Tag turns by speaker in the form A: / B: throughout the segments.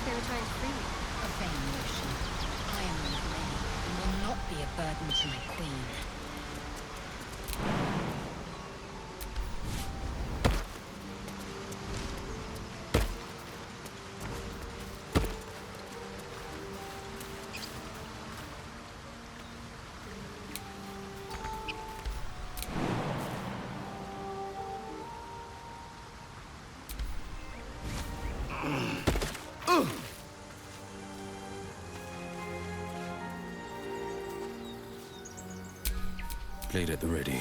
A: they were trying to free me.
B: A vain notion. I am on blame and will not be a burden to my queen.
C: Blade at the ready.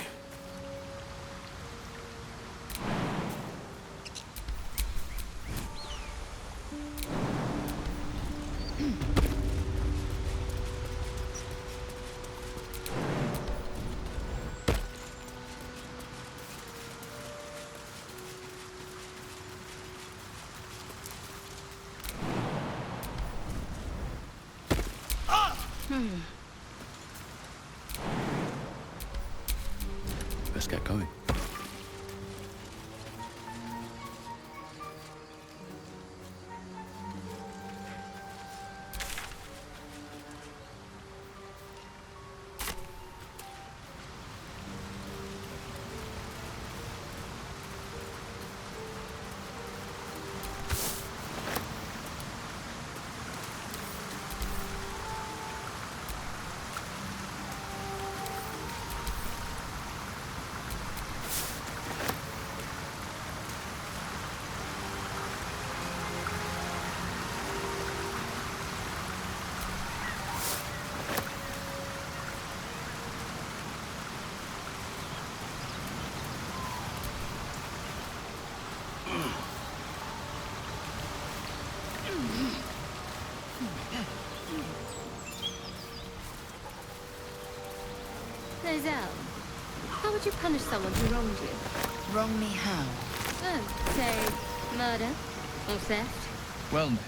C: Let's get going.
A: Lizelle, how would you punish someone who wronged you?
B: Wrong me how?
A: Oh, say, murder? Or theft?
C: Well met.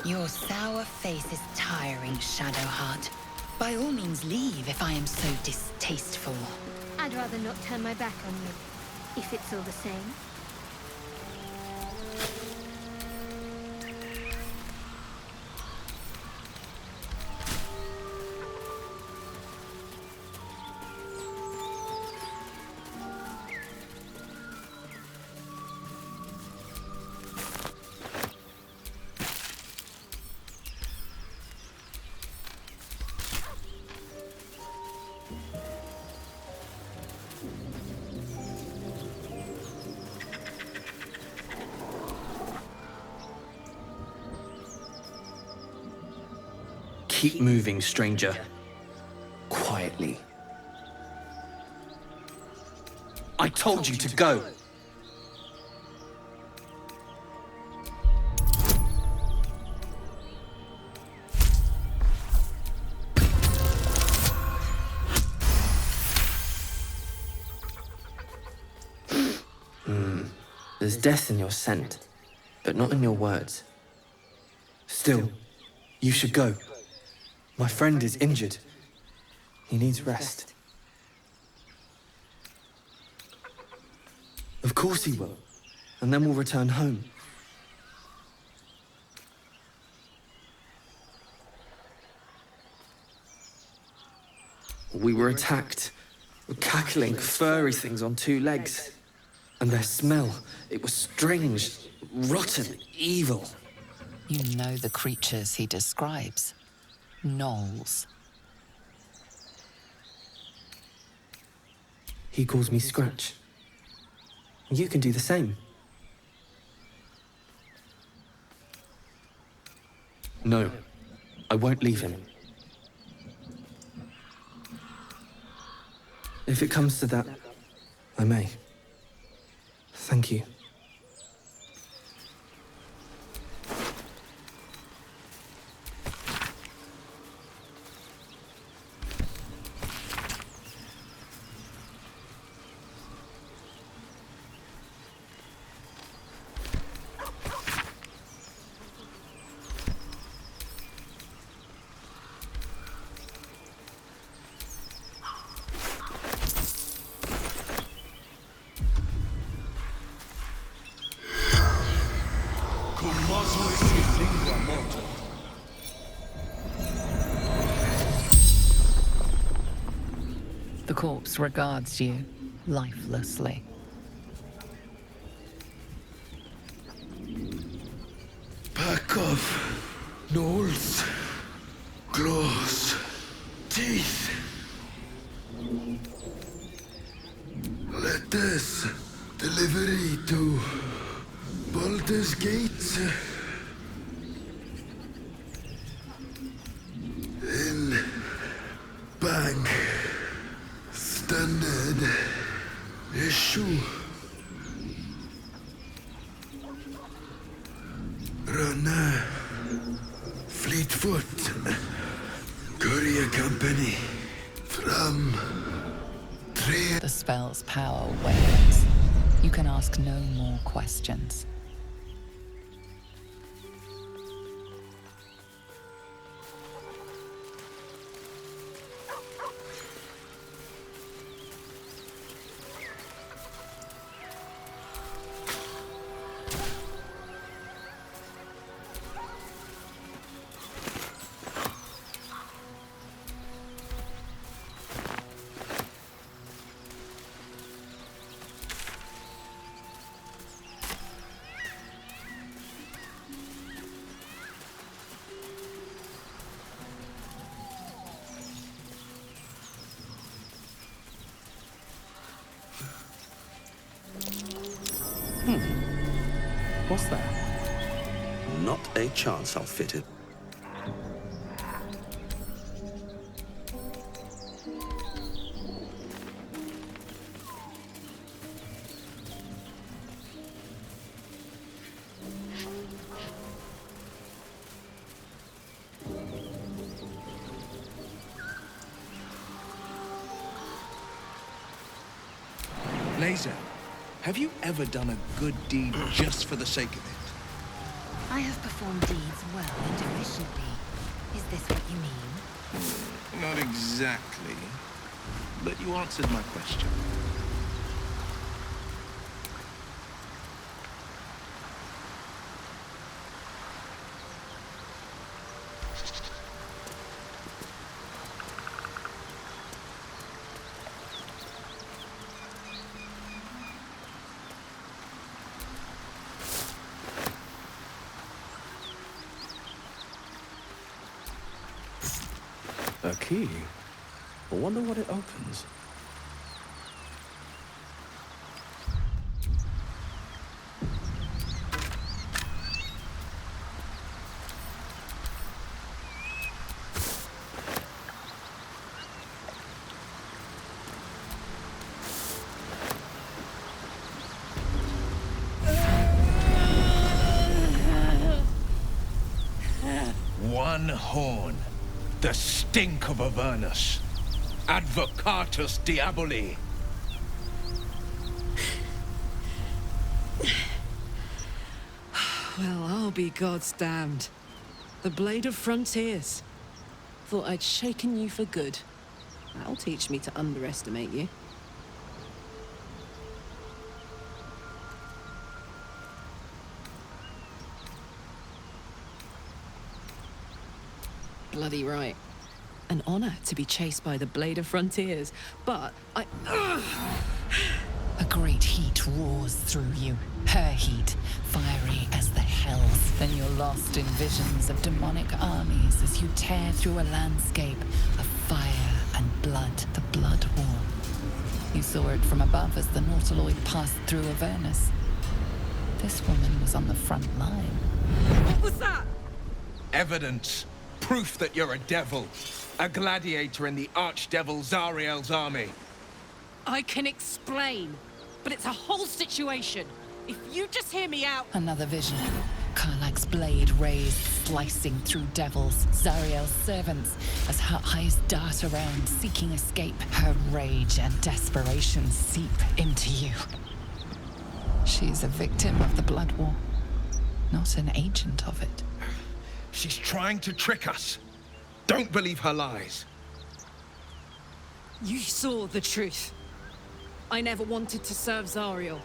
B: Your sour face is tiring, Shadowheart. By all means leave if I am so distasteful.
A: I'd rather not turn my back on you, if it's all the same.
D: Keep moving, stranger. Quietly. I told you to go! There's death in your scent, but not in your words. Still, you should go. My friend is injured. He needs rest. Of course he will. And then we'll return home. We were attacked. Cackling, furry things on two legs. And their smell, it was strange, rotten, evil.
B: You know the creatures he describes. Gnolls.
D: He calls me Scratch. You can do the same. No, I won't leave him. If it comes to that, I may. Thank you.
B: The corpse regards you lifelessly.
E: Pack of gnolls, claws, teeth. Let this delivery to Baldur's Gate. In Bank. Standard issue. Runner. Fleetfoot. Courier company. From
B: The spell's power wanes. You can ask no more questions.
C: What's that?
F: Not a chance I'll fit it.
G: Laser, have you ever done a good deed just for the sake of it?
B: I have performed deeds well and efficiently. Is this what you mean?
G: Not exactly, but you answered my question.
C: A key? I wonder what it opens.
G: One horn. The stink of Avernus. Advocatus Diaboli.
H: Well, I'll be God's damned. The Blade of Frontiers. Thought I'd shaken you for good. That'll teach me to underestimate you. Bloody right. An honor to be chased by the Blade of Frontiers, but I...
B: A great heat roars through you. Her heat, fiery as the hells. Then you're lost in visions of demonic armies as you tear through a landscape of fire and blood, the Blood War. You saw it from above as the Nautiloid passed through Avernus. This woman was on the front line.
H: What was that?
G: Evidence. Proof that you're a devil. A gladiator in the archdevil Zariel's army.
H: I can explain, but it's a whole situation. If you just hear me out...
B: Another vision. Karlach's blade raised, slicing through devils, Zariel's servants, as her eyes dart around, seeking escape. Her rage and desperation seep into you. She's a victim of the Blood War, not an agent of it.
G: She's trying to trick us. Don't believe her lies.
H: You saw the truth. I never wanted to serve Zariel.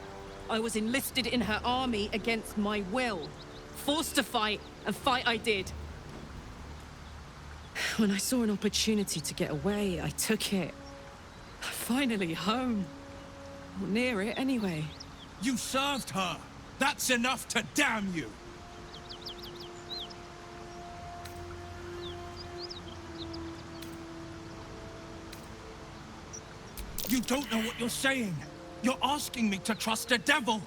H: I was enlisted in her army against my will. forced to fight, and fight I did. When I saw an opportunity to get away, I took it. Finally home. Or near it, anyway.
G: You served her. That's enough to damn you. You don't know what you're saying. You're asking me to trust a devil.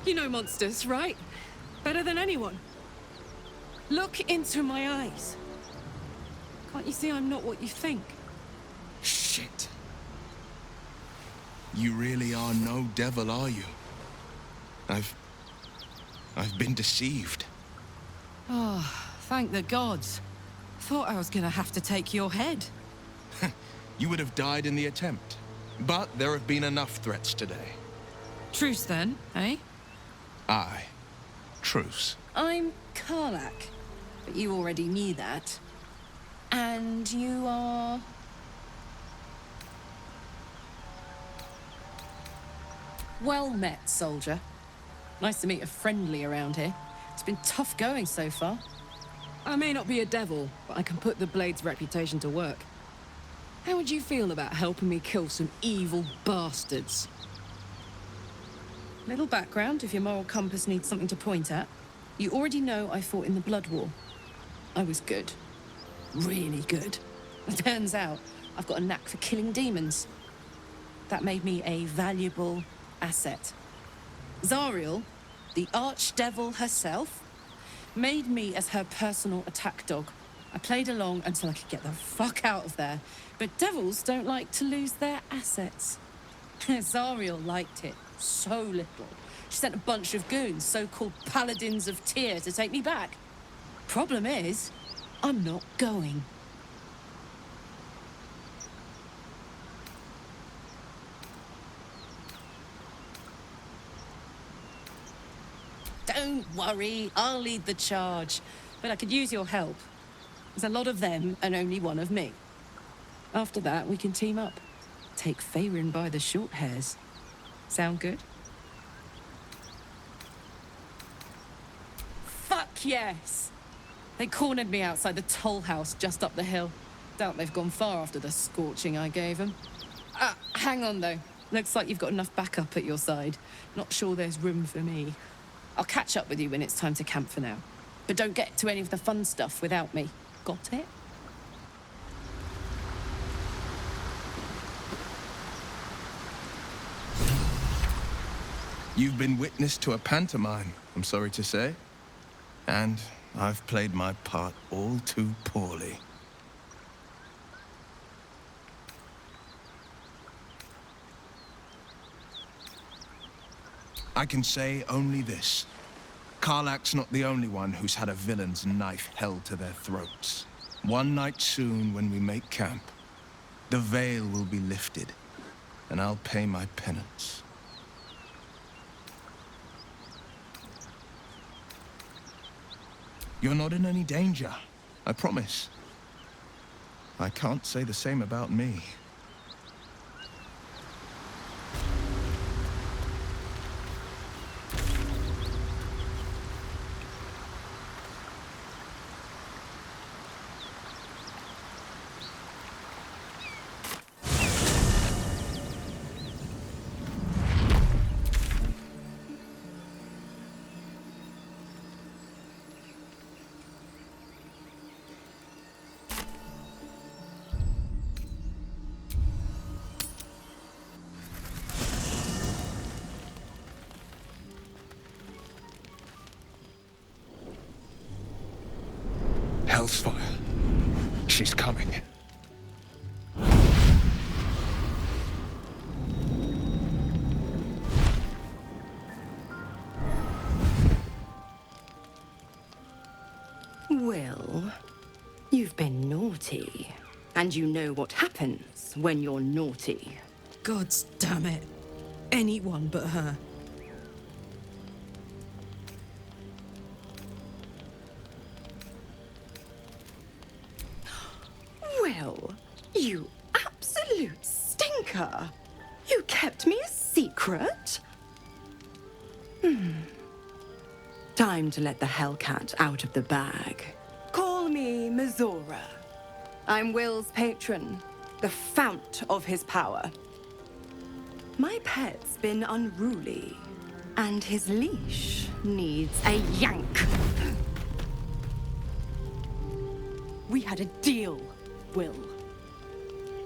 H: You know monsters, right? Better than anyone. Look into my eyes. Can't you see I'm not what you think?
G: Shit. You really are no devil, are you? I've been deceived.
H: Oh, thank the gods. Thought I was gonna have to take your head.
G: You would have died in the attempt. But there have been enough threats today.
H: Truce then, eh?
G: Aye. Truce.
H: I'm Karlach, but you already knew that. And you are... Well met, soldier. Nice to meet a friendly around here. It's been tough going so far. I may not be a devil, but I can put the Blade's reputation to work. How would you feel about helping me kill some evil bastards? Little background if your moral compass needs something to point at. You already know I fought in the Blood War. I was good. Really good. It turns out I've got a knack for killing demons. That made me a valuable asset. Zariel, the archdevil herself, made me as her personal attack dog. I played along until I could get the fuck out of there. But devils don't like to lose their assets. Zariel liked it so little. She sent a bunch of goons, so-called paladins of Tyr, to take me back. Problem is, I'm not going. Don't worry, I'll lead the charge. But I could use your help. There's a lot of them and only one of me. After that, we can team up. Take Faerun by the short hairs. Sound good? Fuck yes! They cornered me outside the toll house just up the hill. Doubt they've gone far after the scorching I gave them. Hang on though. Looks like you've got enough backup at your side. Not sure there's room for me. I'll catch up with you when it's time to camp for now. But don't get to any of the fun stuff without me. Got it?
G: You've been witness to a pantomime, I'm sorry to say. And I've played my part all too poorly. I can say only this. Karlach's not the only one who's had a villain's knife held to their throats. One night soon, when we make camp, the veil will be lifted, and I'll pay my penance. You're not in any danger, I promise. I can't say the same about me. Hell's fire. She's coming.
I: Well, you've been naughty. And you know what happens when you're naughty.
H: Gods damn it. Anyone but her.
I: You absolute stinker! You kept me a secret? Time to let the Hellcat out of the bag. Call me Mizora. I'm Will's patron, the fount of his power. My pet's been unruly, and his leash needs a yank. We had a deal, Will.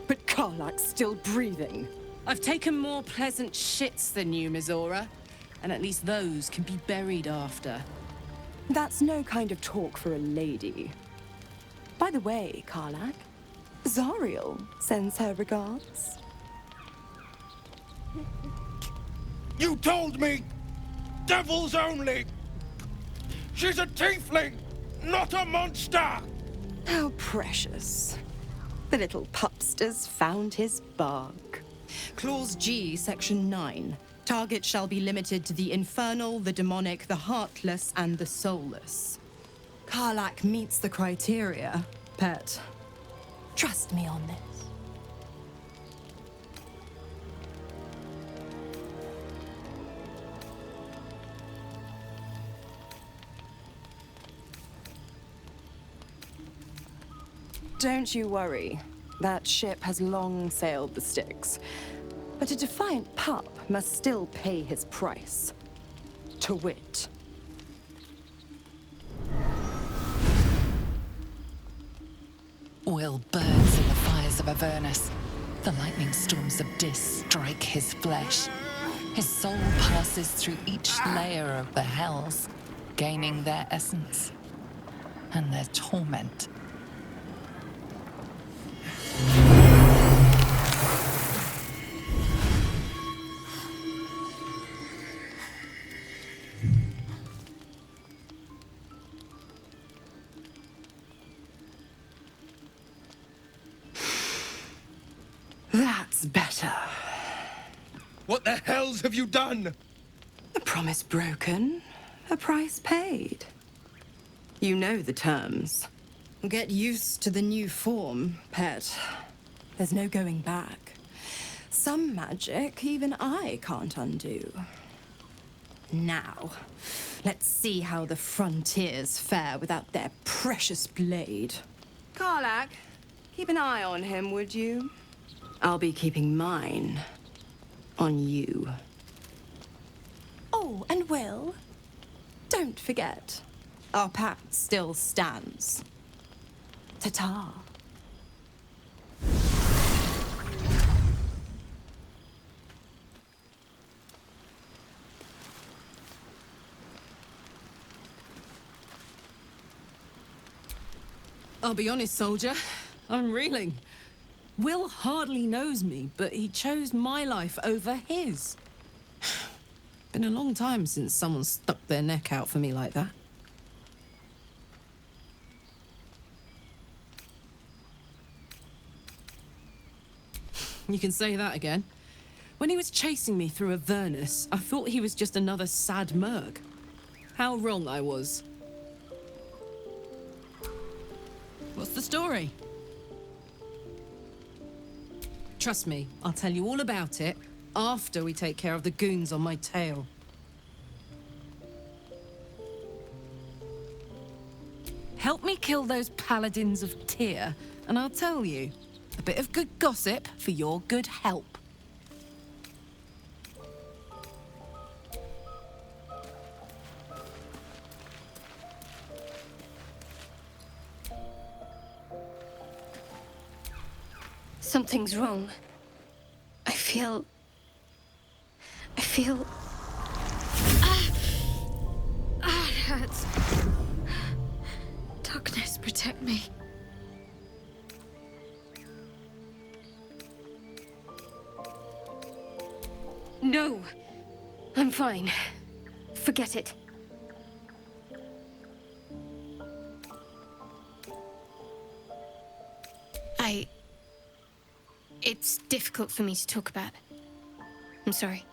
I: But Karlach's still breathing.
H: I've taken more pleasant shits than you, Mizora. And at least those can be buried after.
I: That's no kind of talk for a lady. By the way, Karlach, Zariel sends her regards.
G: You told me! Devils only! She's a tiefling, not a monster!
I: How precious. The little pupster's found his bark. Clause G, Section 9. Target shall be limited to the infernal, the demonic, the heartless, and the soulless. Karlach meets the criteria, pet. Trust me on this. Don't you worry. That ship has long sailed the Styx. But a defiant pup must still pay his price. To wit.
B: Will burns in the fires of Avernus. The lightning storms of Dis strike his flesh. His soul passes through each layer of the hells, gaining their essence and their torment.
I: That's better.
G: What the hells have you done?
I: A promise broken, a price paid. You know the terms. Get used to the new form, pet. There's no going back. Some magic even I can't undo. Now, let's see how the frontiers fare without their precious blade. Karlach, keep an eye on him, would you? I'll be keeping mine on you. Oh, and Will, don't forget, our pact still stands. Ta-ta.
H: I'll be honest, soldier. I'm reeling. Will hardly knows me, but he chose my life over his. Been a long time since someone stuck their neck out for me like that. You can say that again. When he was chasing me through Avernus, I thought he was just another sad merc. How wrong I was. What's the story? Trust me, I'll tell you all about it after we take care of the goons on my tail. Help me kill those paladins of Tyr, and I'll tell you. A bit of good gossip for your good help.
A: Something's wrong. I feel... it hurts. Darkness, protect me. No. I'm fine. Forget it. It's difficult for me to talk about. I'm sorry.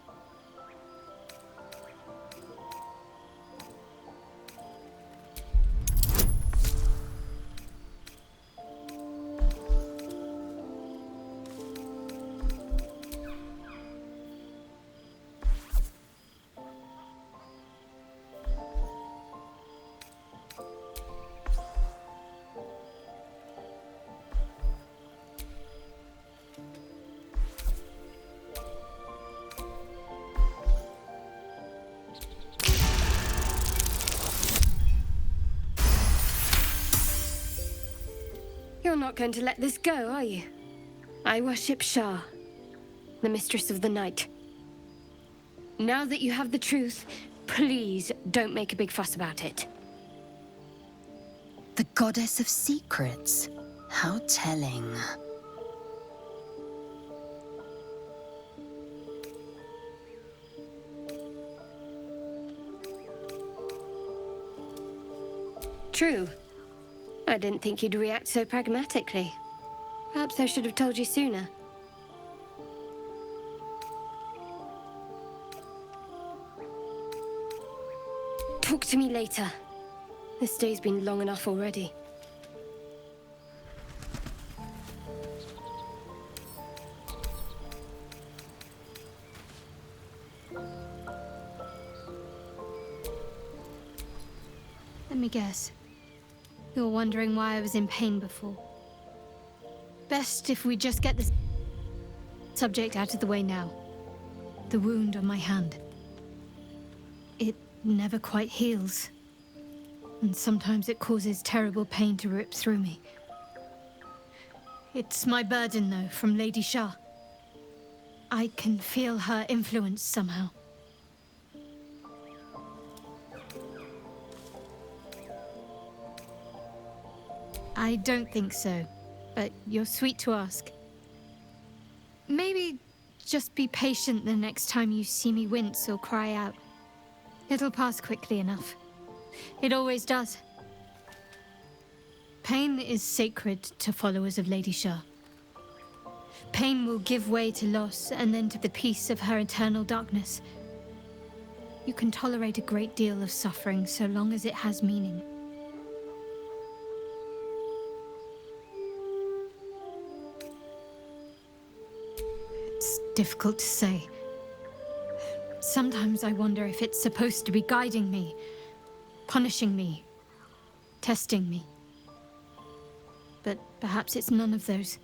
A: You're not going to let this go, are you? I worship Shah, the mistress of the night. Now that you have the truth, please don't make a big fuss about it.
B: The goddess of secrets. How telling.
A: True. I didn't think you'd react so pragmatically. Perhaps I should have told you sooner. Talk to me later. This day's been long enough already. Let me guess. You're wondering why I was in pain before. Best if we just get this subject out of the way now. The wound on my hand. It never quite heals. And sometimes it causes terrible pain to rip through me. It's my burden, though, from Lady Shah. I can feel her influence somehow. I don't think so, but you're sweet to ask. Maybe just be patient the next time you see me wince or cry out. It'll pass quickly enough. It always does. Pain is sacred to followers of Lady Shah. Pain will give way to loss and then to the peace of her eternal darkness. You can tolerate a great deal of suffering so long as it has meaning. It's difficult to say. Sometimes I wonder if it's supposed to be guiding me, punishing me, testing me. But perhaps it's none of those.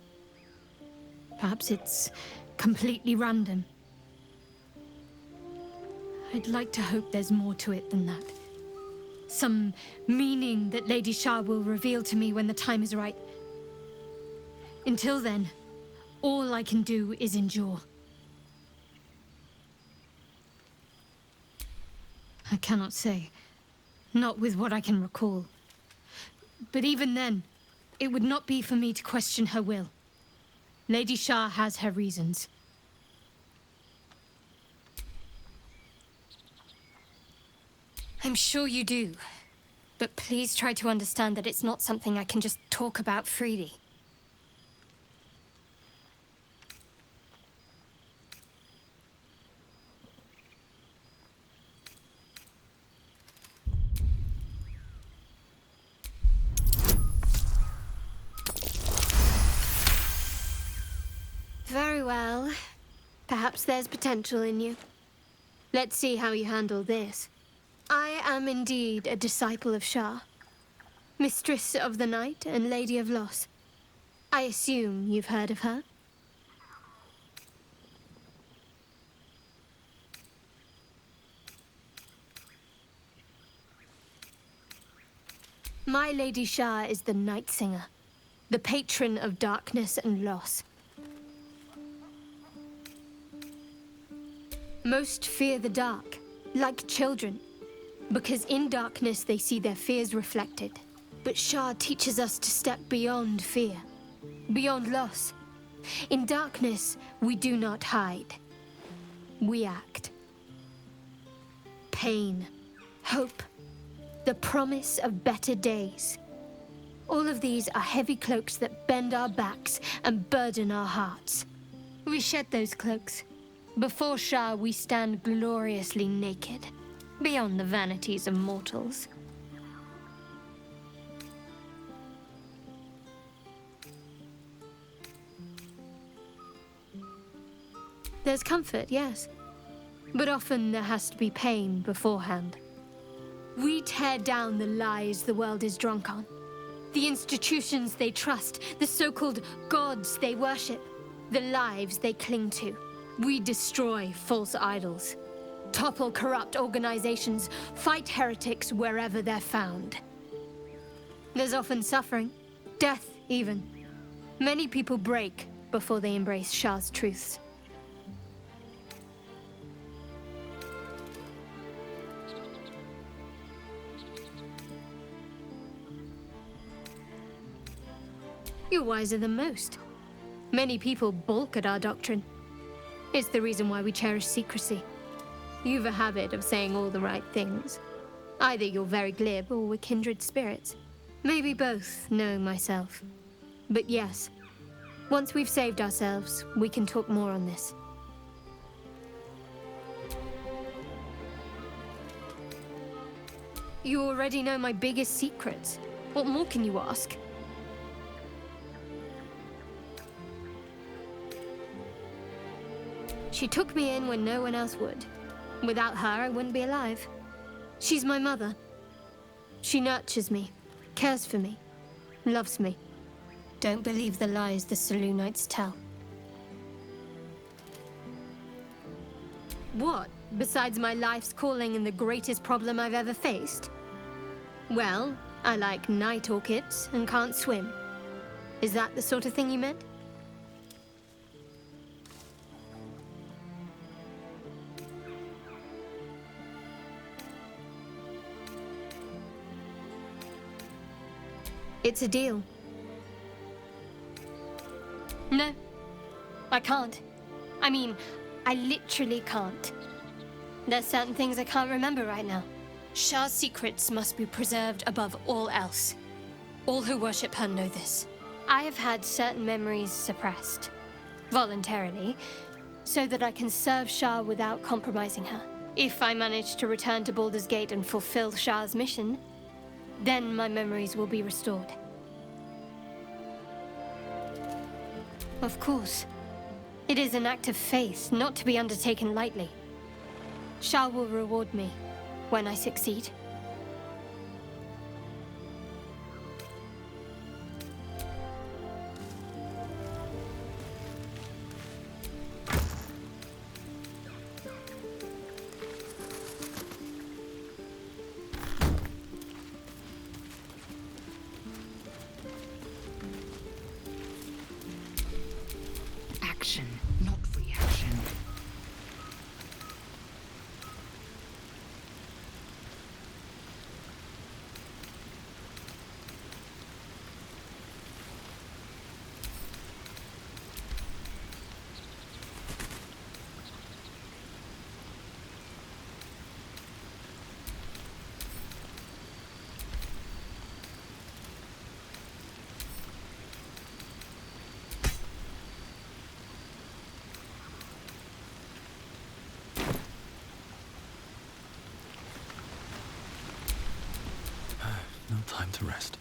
A: Perhaps it's completely random. I'd like to hope there's more to it than that. Some meaning that Lady Shah will reveal to me when the time is right. Until then, all I can do is endure. I cannot say. Not with what I can recall. But even then, it would not be for me to question her will. Lady Shah has her reasons. I'm sure you do. But please try to understand that it's not something I can just talk about freely. Very well. Perhaps there's potential in you. Let's see how you handle this. I am indeed a disciple of Shah, mistress of the night and lady of loss. I assume you've heard of her? My Lady Shah is the Night Singer, the patron of darkness and loss. Most fear the dark, like children, because in darkness they see their fears reflected. But Shah teaches us to step beyond fear, beyond loss. In darkness, we do not hide. We act. Pain, hope, the promise of better days. All of these are heavy cloaks that bend our backs and burden our hearts. We shed those cloaks. Before Shah, we stand gloriously naked, beyond the vanities of mortals. There's comfort, yes, but often there has to be pain beforehand. We tear down the lies the world is drunk on, the institutions they trust, the so-called gods they worship, the lives they cling to. We destroy false idols, topple corrupt organizations, fight heretics wherever they're found. There's often suffering, death even. Many people break before they embrace Shah's truths. You're wiser than most. Many people balk at our doctrine. It's the reason why we cherish secrecy. You've a habit of saying all the right things. Either you're very glib or we're kindred spirits. Maybe both, knowing myself. But yes, once we've saved ourselves, we can talk more on this. You already know my biggest secrets. What more can you ask? She took me in when no one else would. Without her, I wouldn't be alive. She's my mother. She nurtures me, cares for me, loves me. Don't believe the lies the Selûnites tell. What, besides my life's calling and the greatest problem I've ever faced? Well, I like night orchids and can't swim. Is that the sort of thing you meant? It's a deal. No, I can't. I mean, I literally can't. There's certain things I can't remember right now. Shah's secrets must be preserved above all else. All who worship her know this. I have had certain memories suppressed, voluntarily, so that I can serve Shah without compromising her. If I manage to return to Baldur's Gate and fulfill Shah's mission, then my memories will be restored. Of course. It is an act of faith, not to be undertaken lightly. Shah will reward me when I succeed.
B: Action, not reaction.
C: No time to rest.